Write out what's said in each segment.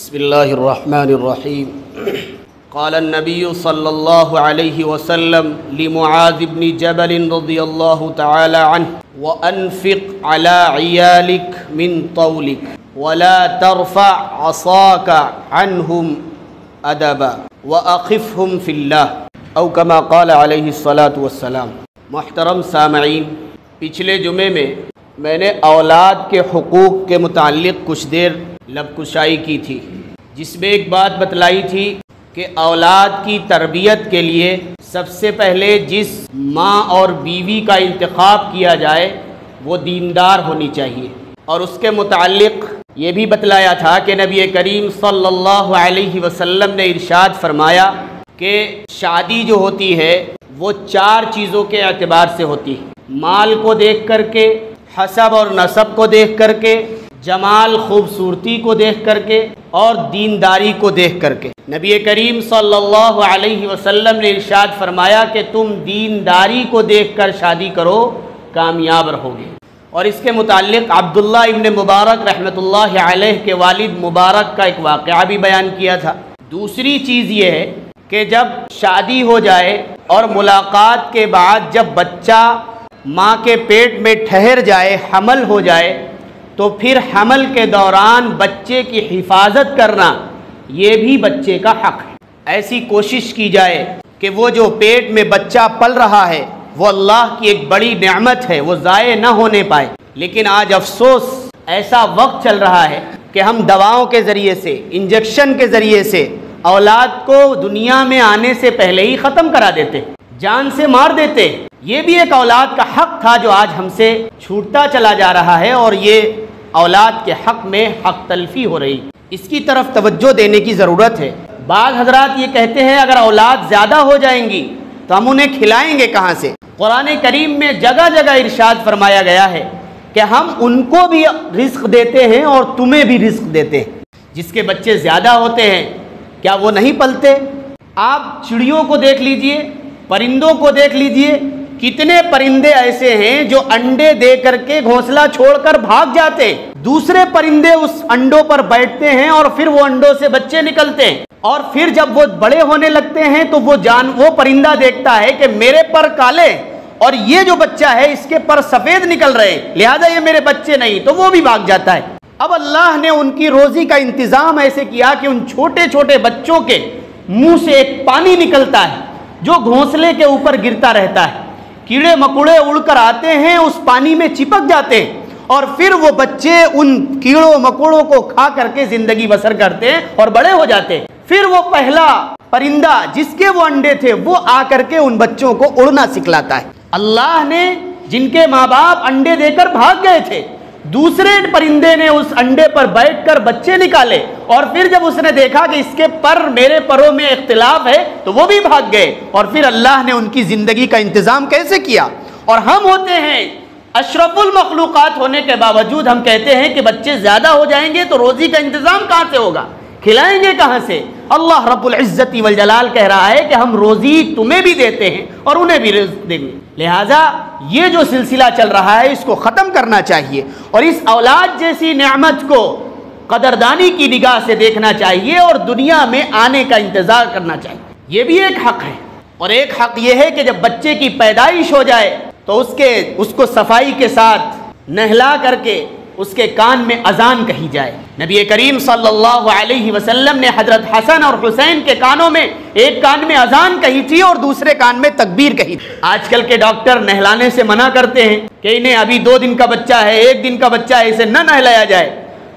بسم اللہ الرحمن الرحیم قال النبی صلی اللہ علیہ وسلم لمعاذ بن جبل رضی اللہ تعالی عنہ وانفق على عیالک من طولک ولا ترفع عصاک عنہم ادبا واخفہم فی اللہ او کما قال علیہ الصلاۃ والسلام۔ محترم سامعین، پچھلے جمعے میں نے اولاد کے حقوق کے متعلق کچھ دیر لب کشائی کی تھی، جس میں ایک بات بتلائی تھی کہ اولاد کی تربیت کے لیے سب سے پہلے جس ماں اور بیوی کا انتخاب کیا جائے وہ دیندار ہونی چاہیے، اور اس کے متعلق یہ بھی بتلایا تھا کہ نبی کریم صلی اللہ علیہ وسلم نے ارشاد فرمایا کہ شادی جو ہوتی ہے وہ 4 چیزوں کے اعتبار سے ہوتی ہے: مال کو دیکھ کر کے، حسب اور نسب کو دیکھ کر کے، جمال خوبصورتی کو دیکھ کر کے، اور دینداری کو دیکھ کر کے۔ نبی کریم صلی اللہ علیہ وسلم نے ارشاد فرمایا کہ تم دینداری کو دیکھ کر شادی کرو، کامیاب رہو گے۔ اور اس کے متعلق عبداللہ ابن مبارک رحمۃ اللہ علیہ کے والد مبارک کا ایک واقعہ بھی بیان کیا تھا۔ دوسری چیز یہ ہے کہ جب شادی ہو جائے اور ملاقات کے بعد جب بچہ ماں کے پیٹ میں ٹھہر جائے، حمل ہو جائے، تو پھر حمل کے دوران بچے کی حفاظت کرنا یہ بھی بچے کا حق ہے۔ ایسی کوشش کی جائے کہ وہ جو پیٹ میں بچہ پل رہا ہے وہ اللہ کی ایک بڑی نعمت ہے، وہ ضائع نہ ہونے پائے۔ لیکن آج افسوس ایسا وقت چل رہا ہے کہ ہم دواؤں کے ذریعے سے، انجیکشن کے ذریعے سے اولاد کو دنیا میں آنے سے پہلے ہی ختم کرا دیتے، جان سے مار دیتے۔ یہ بھی ایک اولاد کا حق تھا جو آج ہم سے چھوٹتا چلا جا رہا ہے، اور یہ اولاد کے حق میں حق تلفی ہو رہی۔ اس کی طرف توجہ دینے کی ضرورت ہے۔ بعض حضرات یہ کہتے ہیں اگر اولاد زیادہ ہو جائیں گی تو ہم انہیں کھلائیں گے کہاں سے؟ قرآن کریم میں جگہ جگہ ارشاد فرمایا گیا ہے کہ ہم ان کو بھی رزق دیتے ہیں اور تمہیں بھی رزق دیتے ہیں۔ جس کے بچے زیادہ ہوتے ہیں کیا وہ نہیں پلتے؟ آپ چڑیوں کو دیکھ لیجئے، پرندوں کو دیکھ لیجئے، کتنے پرندے ایسے ہیں جو انڈے دے کر کے گھونسلہ چھوڑ کر بھاگ جاتے، دوسرے پرندے اس انڈوں پر بیٹھتے ہیں اور پھر وہ انڈوں سے بچے نکلتے ہیں، اور پھر جب وہ بڑے ہونے لگتے ہیں تو وہ پرندہ دیکھتا ہے کہ میرے پر کالے اور یہ جو بچہ ہے اس کے پر سفید نکل رہے ہیں، لہذا یہ میرے بچے نہیں، تو وہ بھی بھاگ جاتا ہے۔ اب اللہ نے ان کی روزی کا انتظام ایسے کیا کہ ان چھوٹے چھوٹے بچوں کے منہ سے ایک پانی نکلتا ہے جو گھونسلے کے اوپر گرتا رہتا ہے، کیڑے مکوڑے اڑ کر آتے ہیں، اس پانی میں چپک جاتے ہیں، اور پھر وہ بچے ان کیڑوں مکوڑوں کو کھا کر کے زندگی بسر کرتے ہیں اور بڑے ہو جاتے ہیں۔ پھر وہ پہلا پرندہ جس کے وہ انڈے تھے وہ آ کر کے ان بچوں کو اڑنا سکھلاتا ہے۔ اللہ نے جن کے ماں باپ انڈے دے کر بھاگ گئے تھے، دوسرے پرندے نے اس انڈے پر بیٹھ کر بچے نکالے، اور پھر جب اس نے دیکھا کہ اس کے پر میرے پروں میں اختلاف ہے تو وہ بھی بھاگ گئے، اور پھر اللہ نے ان کی زندگی کا انتظام کیسے کیا۔ اور ہم ہوتے ہیں اشرف المخلوقات ہونے کے باوجود ہم کہتے ہیں کہ بچے زیادہ ہو جائیں گے تو روزی کا انتظام کہاں سے ہوگا، کھلائیں گے کہاں سے؟ اللہ رب العزت والجلال کہہ رہا ہے کہ ہم روزی تمہیں بھی دیتے ہیں اور انہیں بھی رزق دیں گے۔ لہٰذا یہ جو سلسلہ چل رہا ہے اس کو ختم کرنا چاہیے، اور اس اولاد جیسی نعمت کو قدردانی کی نگاہ سے دیکھنا چاہیے اور دنیا میں آنے کا انتظار کرنا چاہیے۔ یہ بھی ایک حق ہے، اور ایک حق یہ ہے کہ جب بچے کی پیدائش ہو جائے تو اس کو صفائی کے ساتھ نہلا کر کے اس کے کان میں اذان کہی جائے۔ نبی کریم صلی اللہ علیہ وسلم نے حضرت حسن اور حسین کے کانوں میں ایک کان میں اذان کہی تھی اور دوسرے کان میں تکبیر کہی تھی۔ آج کل کے ڈاکٹر نہلانے سے منع کرتے ہیں کہ انہیں ابھی 2 دن کا بچہ ہے، 1 دن کا بچہ ہے، اسے نہ نہلایا جائے،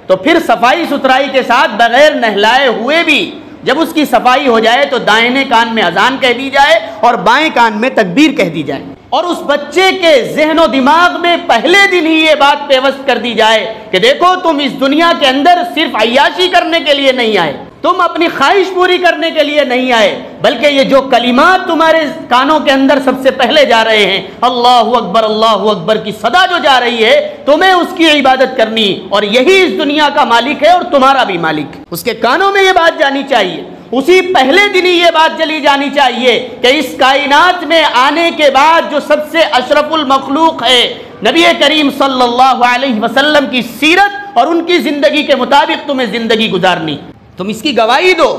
تو پھر صفائی ستھرائی کے ساتھ بغیر نہلائے ہوئے بھی جب اس کی صفائی ہو جائے تو دائیں کان میں اذان کہہ دی جائے اور بائیں کان میں تکبیر کہہ دی جائے، اور اس بچے کے ذہن و دماغ میں پہلے دن ہی یہ بات پیوست کر دی جائے کہ دیکھو تم اس دنیا کے اندر صرف عیاشی کرنے کے لیے نہیں آئے، تم اپنی خواہش پوری کرنے کے لیے نہیں آئے، بلکہ یہ جو کلمات تمہارے کانوں کے اندر سب سے پہلے جا رہے ہیں، اللہ اکبر کی صدا جو جا رہی ہے، تمہیں اس کی عبادت کرنی، اور یہی اس دنیا کا مالک ہے اور تمہارا بھی مالک ہے۔ اس کے کانوں میں یہ بات جانی چاہیے، اسی پہلے دن ہی یہ بات چلی جانی چاہیے کہ اس کائنات میں آنے کے بعد جو سب سے اشرف المخلوق ہے نبی کریم صلی اللہ علیہ وسلم کی سیرت اور ان کی زندگی کے مطابق تمہیں زندگی گزارنی۔ تم اس کی گواہی دو،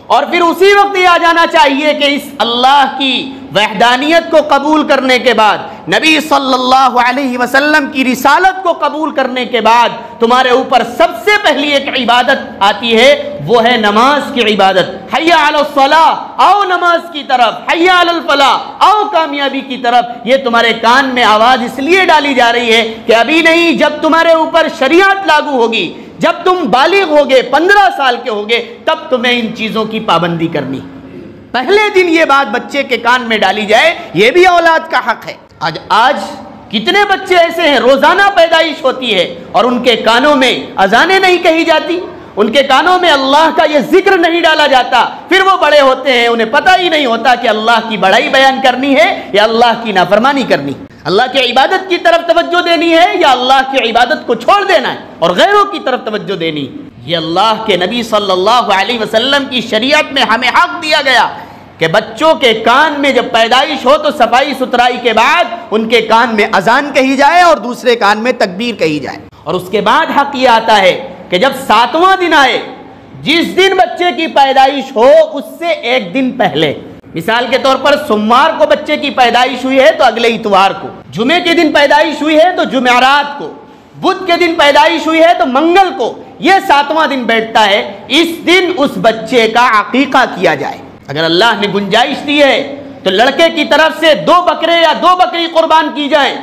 اور پھر اسی وقت یہ آ جانا چاہیے کہ اس اللہ کی وحدانیت کو قبول کرنے کے بعد، نبی صلی اللہ علیہ وسلم کی رسالت کو قبول کرنے کے بعد تمہارے اوپر سب سے پہلی ایک عبادت آتی ہے، وہ ہے نماز کی عبادت۔ حی علی الصلاۃ، آؤ نماز کی طرف، حی علی الفلاح، آؤ کامیابی کی طرف۔ یہ تمہارے کان میں آواز اس لیے ڈالی جا رہی ہے کہ ابھی نہیں، جب تمہارے اوپر شریعت لاگو ہوگی، جب تم بالغ ہوگے، 15 سال کے ہوگے، تب تمہیں ان چیزوں کی پابندی کرنی۔ پہلے دن یہ بات بچے کے کان میں ڈالی جائے، یہ بھی اولاد کا حق ہے۔ آج کتنے بچے ایسے ہیں روزانہ پیدائش ہوتی ہے اور ان کے کانوں میں اذانیں نہیں کہی جاتی، ان کے کانوں میں اللہ کا یہ ذکر نہیں ڈالا جاتا، پھر وہ بڑے ہوتے ہیں انہیں پتہ ہی نہیں ہوتا کہ اللہ کی بڑائی بیان کرنی ہے یا اللہ کی نافرمانی کرنی، اللہ کی عبادت کی طرف توجہ دینی ہے یا اللہ کی عبادت کو چھوڑ دینا ہے اور غیروں کی طرف توجہ دینی۔ یہ اللہ کے نبی صلی اللہ علیہ وسلم کی شریعت میں ہمیں حق دیا گیا کہ بچوں کے کان میں جب پیدائش ہو تو صفائی ستھرائی کے بعد ان کے کان میں اذان کہی جائے اور دوسرے کان میں تکبیر کہی جائے، اور اس کے بعد حق یہ آتا ہے کہ جب 7واں دن آئے، جس دن بچے کی پیدائش ہو اس سے ایک دن پہلے، مثال کے طور پر سوموار کو بچے کی پیدائش ہوئی ہے تو اگلے اتوار کو، جمعے کے دن پیدائش ہوئی ہے تو جمعرات کو، بدھ کے دن پیدائش ہوئی ہے تو منگل کو، یہ 7واں دن بیٹھتا ہے، اس دن اس بچے کا عقیقہ کیا جائے۔ اگر اللہ نے گنجائش دی ہے تو لڑکے کی طرف سے 2 بکرے یا 2 بکری قربان کی جائیں،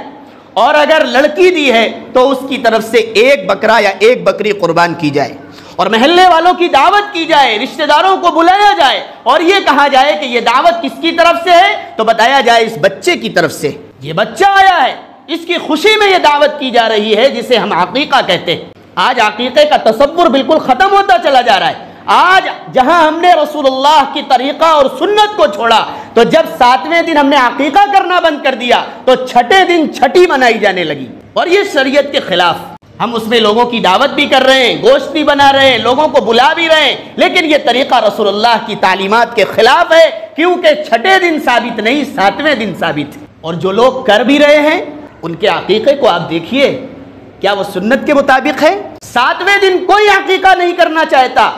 اور اگر لڑکی دی ہے تو اس کی طرف سے 1 بکرا یا 1 بکری قربان کی جائے، اور محلے والوں کی دعوت کی جائے، رشتہ داروں کو بلایا جائے، اور یہ کہا جائے کہ یہ دعوت کس کی طرف سے ہے، تو بتایا جائے اس بچے کی طرف سے، یہ بچہ آیا ہے، اس کی خوشی میں یہ دعوت کی جا رہی ہے جسے ہم عقیقہ کہتے ہیں۔ آج عقیقے کا تصور بالکل ختم ہوتا چلا جا رہا ہے۔ آج جہاں ہم نے رسول اللہ کی طریقہ اور سنت کو چھوڑا، تو جب 7ویں دن ہم نے عقیقہ کرنا بند کر دیا تو 6ٹھے دن چھٹی منائی جانے لگی، اور یہ شریعت کے خلاف۔ ہم اس میں لوگوں کی دعوت بھی کر رہے ہیں، گوشت بھی بنا رہے ہیں، لوگوں کو بلا بھی رہے ہیں، لیکن یہ طریقہ رسول اللہ کی تعلیمات کے خلاف ہے، کیونکہ 6ٹھے دن ثابت نہیں، 7ویں دن ثابت ہے۔ اور جو لوگ کر بھی رہے ہیں ان کے عقیقے کو آپ دیکھیے، کیا وہ سنت کے مطابق ہے؟ 7ویں دن کوئی عقیقہ نہیں کرنا چاہتا،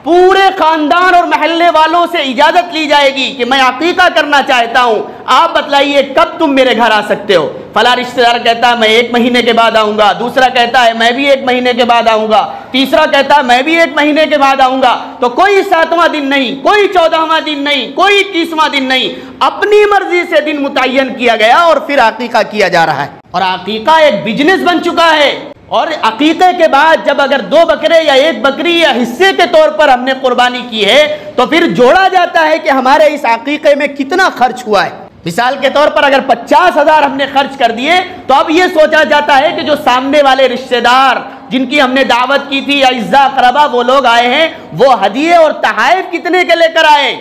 پورے خاندان اور محلے والوں سے اجازت لی جائے گی کہ میں عقیقہ کرنا چاہتا ہوں، آپ بتلائیے کب تم میرے گھر آ سکتے ہو؟ فلاں رشتہ دار کہتا ہے میں 1 مہینے کے بعد آؤں گا، دوسرا کہتا ہے میں بھی 1 مہینے کے بعد آؤں گا، تیسرا کہتا ہے میں بھی 1 مہینے کے بعد آؤں گا۔ تو کوئی 7واں دن نہیں، کوئی 14واں دن نہیں، کوئی 21واں دن نہیں، اپنی مرضی سے دن متعین کیا گیا اور پھر عقیقہ کیا جا رہا ہے، اور عقیقہ ایک بزنس بن چکا ہے۔ اور عقیقے کے بعد جب اگر 2 بکرے یا 1 بکری یا حصے کے طور پر ہم نے قربانی کی ہے تو پھر جوڑا جاتا ہے کہ ہمارے اس عقیقے میں کتنا خرچ ہوا ہے۔ مثال کے طور پر اگر 50,000 ہم نے خرچ کر دیے تو اب یہ سوچا جاتا ہے کہ جو سامنے والے رشتہ دار جن کی ہم نے دعوت کی تھی یا عزا قربا وہ لوگ آئے ہیں، وہ ہدیے اور تحائف کتنے کے لے کر آئے،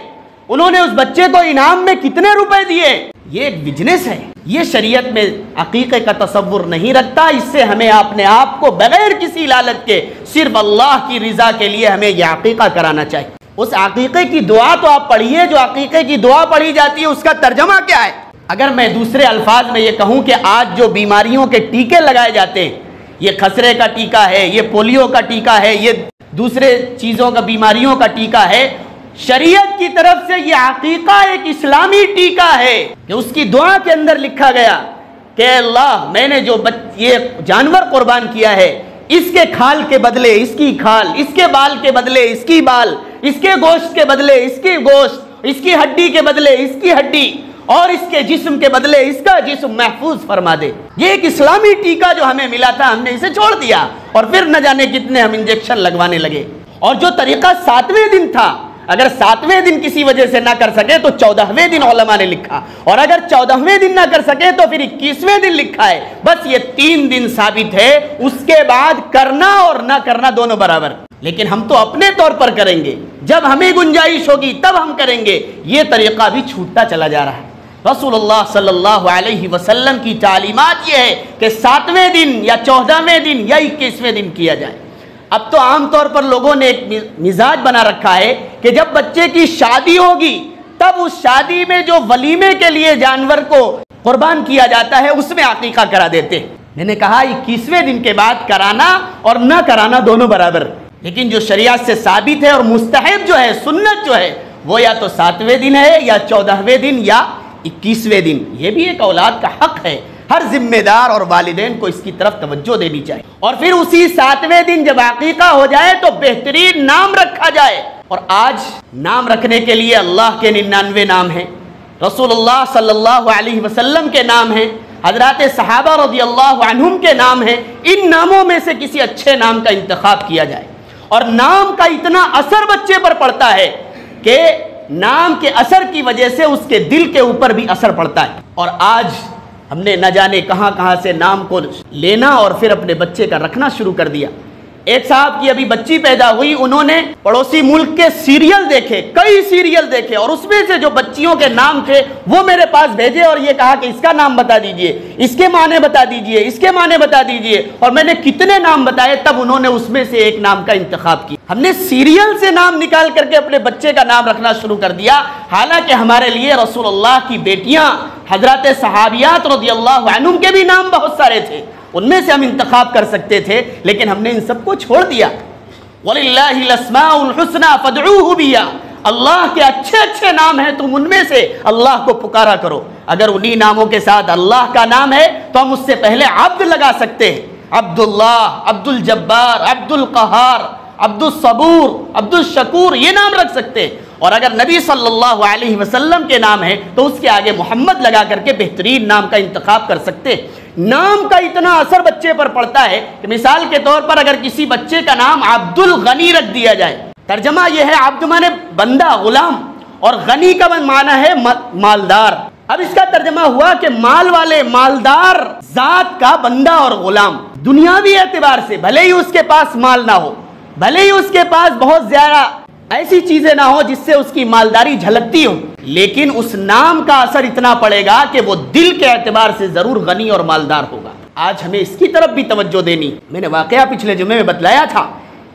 انہوں نے اس بچے کو انعام میں کتنے روپے دیے۔ یہ ایک بزنس ہے، یہ شریعت میں عقیقے کا تصور نہیں رکھتا۔ اس سے ہمیں اپنے آپ کو بغیر کسی لالچ کے صرف اللہ کی رضا کے لیے ہمیں یہ عقیقہ کرانا چاہیے۔ اس عقیقے کی دعا تو آپ پڑھیے، جو عقیقے کی دعا پڑھی جاتی ہے اس کا ترجمہ کیا ہے؟ اگر میں دوسرے الفاظ میں یہ کہوں کہ آج جو بیماریوں کے ٹیکے لگائے جاتے ہیں، یہ خسرے کا ٹیکہ ہے، یہ پولیو کا ٹیکہ ہے، یہ دوسرے چیزوں کا بیماریوں کا ٹیکہ ہے، شریعت کی طرف سے یہ عقیقہ ایک اسلامی ٹیکہ ہے کہ اس کی دعا کے اندر لکھا گیا کہ اللہ میں نے جو یہ جانور قربان کیا ہے، اس کے کھال کے بدلے اس کی کھال، اس کے بال کے بدلے اس کی بال، اس کے گوشت کے بدلے اس کی گوشت، اس کی ہڈی کے بدلے اس کی ہڈی، اور اس کے جسم کے بدلے اس کا جسم محفوظ فرما دے۔ یہ ایک اسلامی ٹیکہ جو ہمیں ملا تھا، ہم نے اسے چھوڑ دیا اور پھر نہ جانے کتنے ہم انجیکشن لگوانے لگے۔ اور جو طریقہ 7ویں دن تھا، اگر 7ویں دن کسی وجہ سے نہ کر سکے تو 14ویں دن علماء نے لکھا، اور اگر 14ویں دن نہ کر سکے تو پھر 21ویں دن لکھا ہے۔ بس یہ 3 دن ثابت ہے، اس کے بعد کرنا اور نہ کرنا دونوں برابر۔ لیکن ہم تو اپنے طور پر کریں گے، جب ہمیں گنجائش ہوگی تب ہم کریں گے۔ یہ طریقہ بھی چھوٹتا چلا جا رہا ہے۔ رسول اللہ صلی اللہ علیہ وسلم کی تعلیمات یہ ہے کہ 7ویں دن یا 14ویں دن یا 21ویں دن کیا جائے۔ اب تو عام طور پر لوگوں نے ایک مزاج بنا رکھا ہے کہ جب بچے کی شادی ہوگی تب اس شادی میں جو ولیمے کے لیے جانور کو قربان کیا جاتا ہے اس میں عقیقہ کرا دیتے ہیں۔ میں نے کہا 21ویں دن کے بعد کرانا اور نہ کرانا دونوں برابر۔ لیکن جو شریعت سے ثابت ہے اور مستحب جو ہے، سنت جو ہے، وہ یا تو 7ویں دن ہے یا 14ویں دن یا 21ویں دن۔ یہ بھی ایک اولاد کا حق ہے، ہر ذمہ دار اور والدین کو اس کی طرف توجہ دینی چاہیے۔ اور پھر اسی 7ویں دن جب عقیقہ ہو جائے تو بہترین نام رکھا جائے۔ اور آج نام رکھنے کے لیے اللہ کے 99 نام ہیں، رسول اللہ صلی اللہ علیہ وسلم کے نام ہیں، حضرات صحابہ رضی اللہ عنہم کے نام ہیں۔ ان ناموں میں سے کسی اچھے نام کا انتخاب کیا جائے۔ اور نام کا اتنا اثر بچے پر پڑتا ہے کہ نام کے اثر کی وجہ سے اس کے دل کے اوپر بھی اثر پڑتا ہے۔ اور آج ہم نے نہ جانے کہاں کہاں سے نام کو لینا اور پھر اپنے بچے کا رکھنا شروع کر دیا۔ ایک صاحب کی ابھی بچی پیدا ہوئی، انہوں نے پڑوسی ملک کے سیریل دیکھے، کئی سیریل دیکھے، اور اس میں سے جو بچیوں کے نام تھے وہ میرے پاس بھیجے اور یہ کہا کہ اس کا نام بتا دیجئے، اس کے معنی بتا دیجئے، اس کے معنی بتا دیجئے، اور میں نے کتنے نام بتائے، تب انہوں نے اس میں سے ایک نام کا انتخاب کیا۔ ہم نے سیریل سے نام نکال کر کے اپنے بچے کا نام رکھنا شروع کر دیا، حالانکہ ہمارے لیے رسول اللہ کی بیٹیاں حضرات صحابیات رضی اللہ عنہم کے بھی نام بہت سارے تھے، ان میں سے ہم انتخاب کر سکتے تھے، لیکن ہم نے ان سب کو چھوڑ دیا۔ وَلِلَّهِ الْأَسْمَاءُ الْحُسْنَى فَادْعُوهُ بِهَا، اللہ کے اچھے اچھے نام ہیں، تم ان میں سے اللہ کو پکارا کرو۔ اگر انہی ناموں کے ساتھ اللہ کا نام ہے تو ہم اس سے پہلے عبد لگا سکتے ہیں، عبداللہ، عبد الجبار، عبد القہار، عبد الصبور، عبد الشکور، یہ نام رکھ سکتے ہیں۔ اور اگر نبی صلی اللہ علیہ وسلم کے نام ہے تو اس کے آگے محمد لگا کر کے بہترین نام کا انتخاب کر سکتے ہیں۔ نام کا اتنا اثر بچے پر پڑتا ہے کہ مثال کے طور پر اگر کسی بچے کا نام عبد الغنی رکھ دیا جائے، ترجمہ یہ ہے، عبد مانے بندہ، غلام، اور غنی کا معنی ہے مالدار۔ اب اس کا ترجمہ ہوا کہ مال والے، مالدار ذات کا بندہ اور غلام۔ دنیاوی اعتبار سے بھلے ہی اس کے پاس مال نہ ہو، بھلے ہی اس کے پاس بہت زیادہ ایسی چیزیں نہ ہو جس سے اس کی مالداری جھلکتی ہو، لیکن اس نام کا اثر اتنا پڑے گا کہ وہ دل کے اعتبار سے ضرور غنی اور مالدار ہوگا۔ آج ہمیں اس کی طرف بھی توجہ دینی۔ میں نے واقعہ پچھلے جمعے میں بتلایا تھا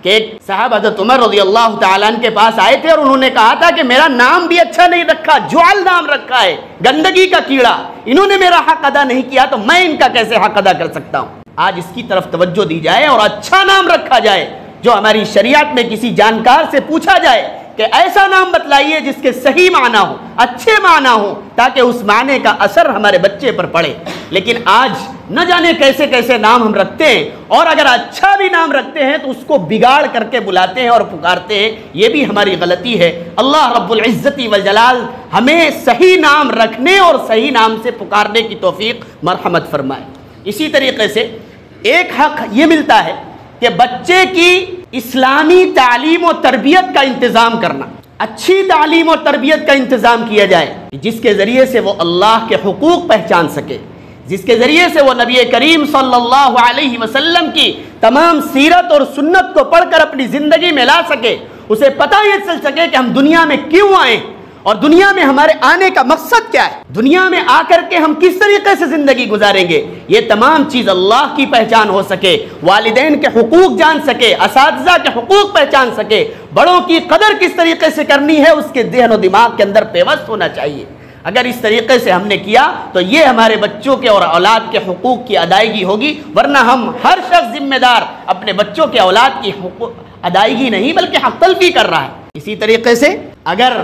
کہ ایک صاحب حضرت عمر رضی اللہ تعالیٰ عنہ کے پاس آئے تھے اور انہوں نے کہا تھا کہ میرا نام بھی اچھا نہیں رکھا، جعل نام رکھا ہے، گندگی کا کیڑا، انہوں نے میرا حق ادا نہیں کیا تو میں ان کا کیسے حق ادا کر سکتا ہوں۔ آج اس کی طرف توجہ دی جائے اور اچھا نام رکھا جائے، جو ہماری شریعت میں کسی جانکار سے پوچھا جائے کہ ایسا نام بتلائیے جس کے صحیح معنی ہو، اچھے معنی ہو، تاکہ اس معنی کا اثر ہمارے بچے پر پڑے۔ لیکن آج نہ جانے کیسے کیسے نام ہم رکھتے ہیں، اور اگر اچھا بھی نام رکھتے ہیں تو اس کو بگاڑ کر کے بلاتے ہیں اور پکارتے ہیں، یہ بھی ہماری غلطی ہے۔ اللہ رب العزت والجلال ہمیں صحیح نام رکھنے اور صحیح نام سے پکارنے کی توفیق مرحمت فرمائے۔ اسی طریقے سے ایک حق یہ ملتا ہے کہ بچے کی اسلامی تعلیم و تربیت کا انتظام کرنا، اچھی تعلیم و تربیت کا انتظام کیا جائے جس کے ذریعے سے وہ اللہ کے حقوق پہچان سکے، جس کے ذریعے سے وہ نبی کریم صلی اللہ علیہ وسلم کی تمام سیرت اور سنت کو پڑھ کر اپنی زندگی میں لا سکے، اسے پتہ یہ چل سکے کہ ہم دنیا میں کیوں آئے اور دنیا میں ہمارے آنے کا مقصد کیا ہے، دنیا میں آ کر کے ہم کس طریقے سے زندگی گزاریں گے۔ یہ تمام چیز اللہ کی پہچان ہو سکے، والدین کے حقوق جان سکے، اساتذہ کے حقوق پہچان سکے، بڑوں کی قدر کس طریقے سے کرنی ہے اس کے ذہن و دماغ کے اندر پیوست ہونا چاہیے۔ اگر اس طریقے سے ہم نے کیا تو یہ ہمارے بچوں کے اور اولاد کے حقوق کی ادائیگی ہوگی، ورنہ ہم ہر شخص ذمہ دار اپنے بچوں کے اولاد کی ادائیگی نہیں بلکہ حق تلفی کر رہا ہے۔ اسی طریقے سے اگر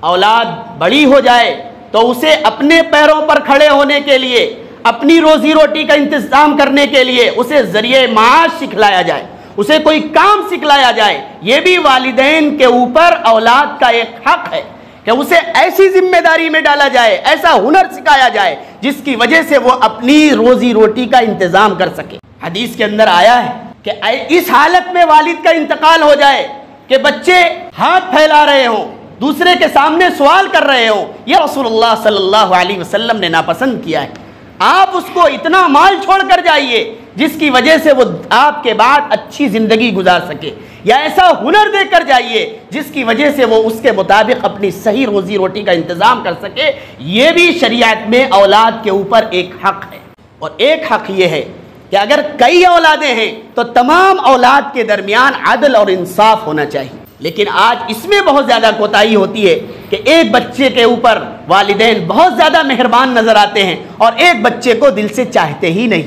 اولاد بڑی ہو جائے تو اسے اپنے پیروں پر کھڑے ہونے کے لیے، اپنی روزی روٹی کا انتظام کرنے کے لیے اسے ذریعہ معاش سکھلایا جائے، اسے کوئی کام سکھلایا جائے۔ یہ بھی والدین کے اوپر اولاد کا ایک حق ہے کہ اسے ایسی ذمہ داری میں ڈالا جائے، ایسا ہنر سکھایا جائے جس کی وجہ سے وہ اپنی روزی روٹی کا انتظام کر سکے۔ حدیث کے اندر آیا ہے کہ اس حالت میں والد کا انتقال ہو جائے کہ بچے ہاتھ پھیلا رہے ہوں، دوسرے کے سامنے سوال کر رہے ہوں، یہ رسول اللہ صلی اللہ علیہ وسلم نے ناپسند کیا ہے۔ آپ اس کو اتنا مال چھوڑ کر جائیے جس کی وجہ سے وہ آپ کے بعد اچھی زندگی گزار سکے، یا ایسا ہنر دے کر جائیے جس کی وجہ سے وہ اس کے مطابق اپنی صحیح روزی روٹی کا انتظام کر سکے۔ یہ بھی شریعت میں اولاد کے اوپر ایک حق ہے۔ اور ایک حق یہ ہے کہ اگر کئی اولادیں ہیں تو تمام اولاد کے درمیان عدل اور انصاف ہونا چاہیے، لیکن آج اس میں بہت زیادہ کوتاہی ہوتی ہے کہ ایک بچے کے اوپر والدین بہت زیادہ مہربان نظر آتے ہیں اور ایک بچے کو دل سے چاہتے ہی نہیں۔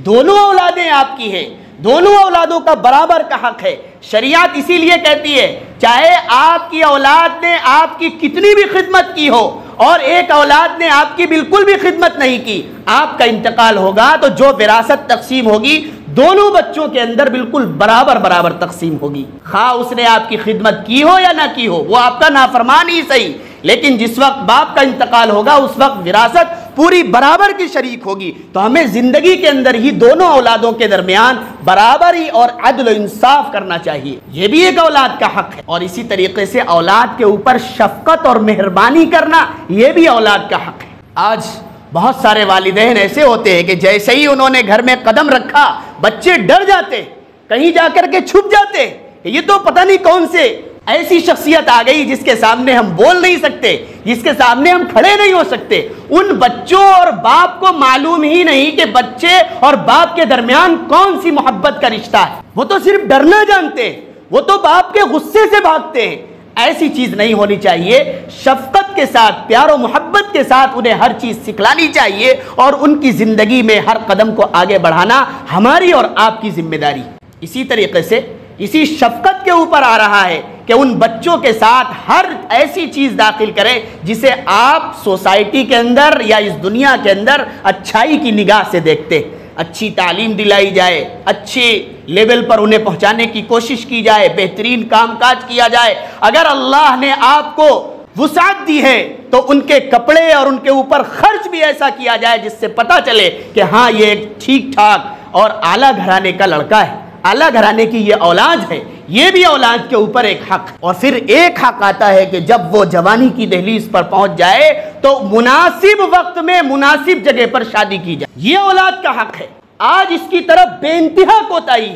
دونوں اولادیں آپ کی ہیں، دونوں اولادوں کا برابر کا حق ہے، شریعت اسی لیے کہتی ہے چاہے آپ کی اولاد نے آپ کی کتنی بھی خدمت کی ہو اور ایک اولاد نے آپ کی بالکل بھی خدمت نہیں کی، آپ کا انتقال ہوگا تو جو وراثت تقسیم ہوگی دونوں بچوں کے اندر بالکل برابر برابر تقسیم ہوگی، خواہ اس نے آپ کی خدمت کی ہو یا نہ کی ہو، وہ آپ کا نافرمان ہی صحیح، لیکن جس وقت باپ کا انتقال ہوگا اس وقت وراثت پوری برابر کی شریک ہوگی۔ تو ہمیں زندگی کے اندر ہی دونوں اولادوں کے درمیان برابری اور عدل و انصاف کرنا چاہیے، یہ بھی ایک اولاد کا حق ہے۔ اور اسی طریقے سے اولاد کے اوپر شفقت اور مہربانی کرنا یہ بھی اولاد کا حق ہے۔ آج بہت سارے والدین ایسے ہوتے ہیں کہ جیسے ہی انہوں نے گھر میں قدم رکھا بچے ڈر جاتے، کہیں جا کر کے چھپ جاتے، یہ تو پتہ نہیں کون سے ایسی شخصیت آ گئی جس کے سامنے ہم بول نہیں سکتے، جس کے سامنے ہم کھڑے نہیں ہو سکتے۔ ان بچوں اور باپ کو معلوم ہی نہیں کہ بچے اور باپ کے درمیان کون سی محبت کا رشتہ ہے، وہ تو صرف ڈرنا جانتے ہیں، وہ تو باپ کے غصے سے بھاگتے ہیں۔ ایسی چیز نہیں ہونی چاہیے، شفقت کے ساتھ پیار و محبت کے ساتھ انہیں ہر چیز سکھلانی چاہیے اور ان کی زندگی میں ہر قدم کو آگے بڑھانا ہماری اور آپ کی ذمہ داری۔ اسی طریقے سے اسی شفقت کے اوپر آ رہا ہے کہ ان بچوں کے ساتھ ہر ایسی چیز داخل کریں جسے آپ سوسائٹی کے اندر یا اس دنیا کے اندر اچھائی کی نگاہ سے دیکھتے، اچھی تعلیم دلائی جائے، اچھے لیول پر انہیں پہنچانے کی کوشش کی جائے، بہترین کام کاج کیا جائے۔ اگر اللہ نے آپ کو وسعت دی ہے تو ان کے کپڑے اور ان کے اوپر خرچ بھی ایسا کیا جائے جس سے پتہ چلے کہ ہاں یہ ایک ٹھیک ٹھاک اور اعلیٰ گھرانے کا لڑکا ہے، اعلیٰ گھرانے کی یہ اولاد ہے۔ یہ بھی اولاد کے اوپر ایک حق۔ اور پھر ایک حق آتا ہے کہ جب وہ جوانی کی دہلیز پر پہنچ جائے تو مناسب وقت میں مناسب جگہ پر شادی کی جائے، یہ اولاد کا حق ہے۔ آج اس کی طرف بے انتہا کوتاہی،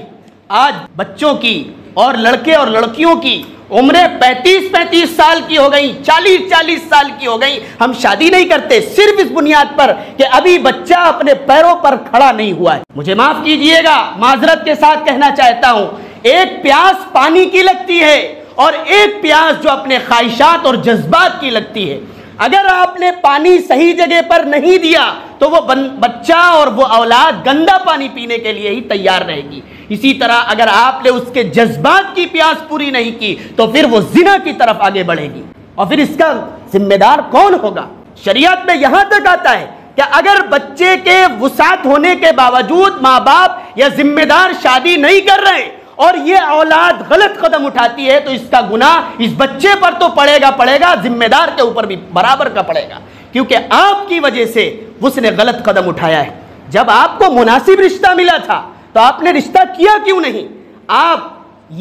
آج بچوں کی اور لڑکے اور لڑکیوں کی عمریں 35 سال کی ہو گئی، 40 سال کی ہو گئی، ہم شادی نہیں کرتے صرف اس بنیاد پر کہ ابھی بچہ اپنے پیروں پر کھڑا نہیں ہوا ہے۔ مجھے معاف کیجئے گا، معذرت کے ساتھ کہنا چاہتا ہوں، ایک پیاس پانی کی لگتی ہے اور ایک پیاس جو اپنے خواہشات اور جذبات کی لگتی ہے۔ اگر آپ نے پانی صحیح جگہ پر نہیں دیا تو وہ بچہ اور وہ اولاد گندا پانی پینے کے لیے ہی تیار رہے گی۔ اسی طرح اگر آپ نے اس کے جذبات کی پیاس پوری نہیں کی تو پھر وہ زنا کی طرف آگے بڑھے گی، اور پھر اس کا ذمہ دار کون ہوگا؟ شریعت میں یہاں تک آتا ہے کہ اگر بچے کے وسعت ہونے کے باوجود ماں باپ یا ذمہ دار شادی نہیں کر رہے اور یہ اولاد غلط قدم اٹھاتی ہے تو اس کا گناہ اس بچے پر تو پڑے گا، ذمہ دار کے اوپر بھی برابر کا پڑے گا، کیونکہ آپ کی وجہ سے اس نے غلط قدم اٹھایا ہے۔ جب آپ کو مناسب رشتہ ملا تھا تو آپ نے رشتہ کیا کیوں نہیں؟ آپ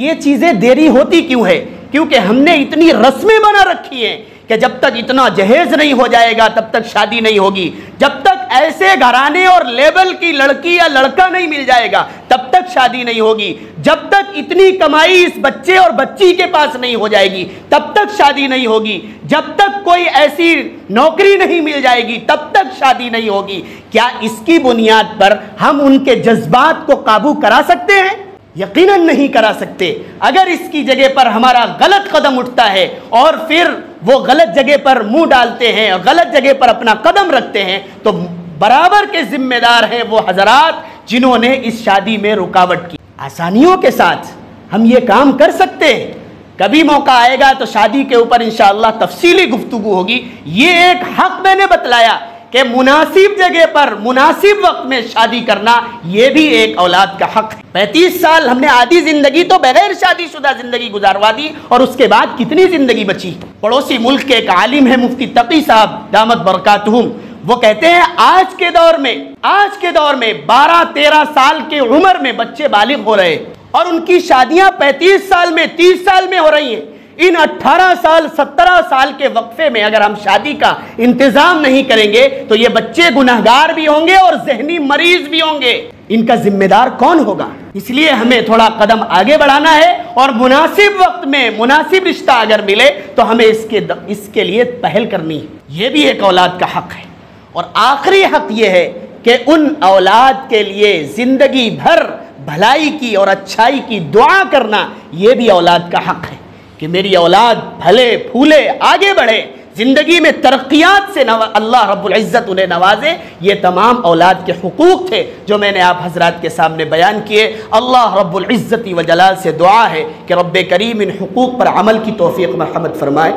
یہ چیزیں دیری ہوتی کیوں ہے؟ کیونکہ ہم نے اتنی رسمیں بنا رکھی ہیں کہ جب تک اتنا جہیز نہیں ہو جائے گا تب تک شادی نہیں ہوگی، جب تک ایسے گھرانے اور لیبل کی لڑکی یا لڑکا نہیں مل جائے گا تب تک شادی نہیں ہوگی، جب تک اتنی کمائی اس بچے اور بچی کے پاس نہیں ہو جائے گی تب تک شادی نہیں ہوگی، جب تک کوئی ایسی نوکری نہیں مل جائے گی تب تک شادی نہیں ہوگی۔ کیا اس کی بنیاد پر ہم ان کے جذبات کو قابو کرا سکتے ہیں؟ یقیناً نہیں کرا سکتے۔ اگر اس کی جگہ پر ہمارا غلط قدم اٹھتا ہے اور پھر وہ غلط جگہ پر منہ ڈالتے ہیں اور غلط جگہ پر اپنا قدم رکھتے ہیں تو برابر کے ذمہ دار ہیں وہ حضرات جنہوں نے اس شادی میں رکاوٹ کی۔ آسانیوں کے ساتھ ہم یہ کام کر سکتے ہیں، کبھی موقع آئے گا تو شادی کے اوپر انشاءاللہ تفصیلی گفتگو ہوگی۔ یہ ایک حق میں نے بتلایا کہ مناسب جگہ پر مناسب وقت میں شادی کرنا یہ بھی ایک اولاد کا حق ہے۔ 35 سال ہم نے آدھی زندگی تو بغیر شادی شدہ زندگی گزاروا دی، اور اس کے بعد کتنی زندگی بچی؟ پڑوسی ملک کے ایک عالم ہے مفتی تقی صاحب دامت برکاتہم، وہ کہتے ہیں آج کے دور میں 12-13 سال کی عمر میں بچے بالغ ہو رہے اور ان کی شادیاں 35 سال میں 30 سال میں ہو رہی ہیں۔ ان 18 سال 17 سال کے وقفے میں اگر ہم شادی کا انتظام نہیں کریں گے تو یہ بچے گنہگار بھی ہوں گے اور ذہنی مریض بھی ہوں گے۔ ان کا ذمہ دار کون ہوگا؟ اس لیے ہمیں تھوڑا قدم آگے بڑھانا ہے اور مناسب وقت میں مناسب رشتہ اگر ملے تو ہمیں اس کے لیے پہل کرنی ہے۔ یہ بھی ایک اولاد کا حق ہے۔ اور آخری حق یہ ہے کہ ان اولاد کے لیے زندگی بھر بھلائی کی اور اچھائی کی دعا کرنا یہ بھی اولاد کا حق ہے کہ میری اولاد پھلے پھولے آگے بڑھے زندگی میں ترقیات سے اللہ رب العزت انہیں نوازے. یہ تمام اولاد کے حقوق تھے جو میں نے آپ حضرات کے سامنے بیان کیے. اللہ رب العزت و جلال سے دعا ہے کہ رب کریم ان حقوق پر عمل کی توفیق مرحمت فرمائے.